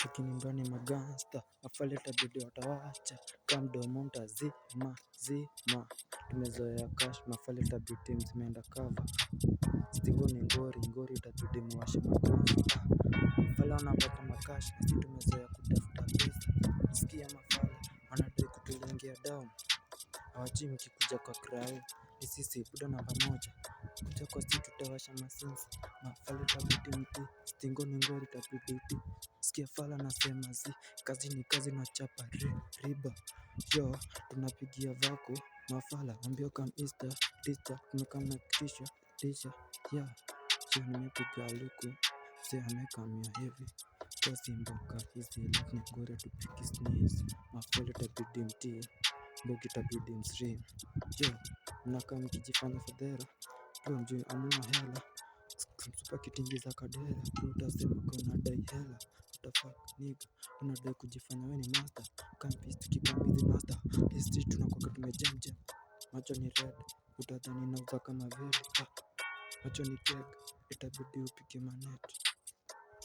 lakini mbani magangsta afale itabidi watawacha kamdomo mtazima zima. Tumezoea cash mafala itabidi zimeenda cover. Stingo ni ngori ngori itabidi muwashe makofi. Mafala wanapata makash na si tumezoea kutafuta pesa. Sikia mafala wanadai kutulingia down. Hawajui mkikuja kwa crowd ni sisi buda namba moja. Kuja kwa street tutawasha masensi. Mafala itabidi mti stingo ni ngori itabidi uti. Sikia fala nasema zi kazi ni kazi na chapa riba. Yo tunapigia vako mafala ambio come easter teacher tumekam na kisha tisha yeah. Yo nimepiga luku msee amekamia hivi kasi mboka hizi left ni ngori tupiki sneeze. Mafala itabidi mti mbogi itabidi mstream. Yo mnakaa mkijifanya fedhera bro mjui hamuna hela. Msupa kitingiza kadera bro utasema ka unadai hela. What the fuck nigga unadai kujifanya we ni master. Campis tukipambizi master. This street tunakuwaga tumejam jam. Macho ni red utadhani nauza kama vile macho ni keg itabidi upige manet.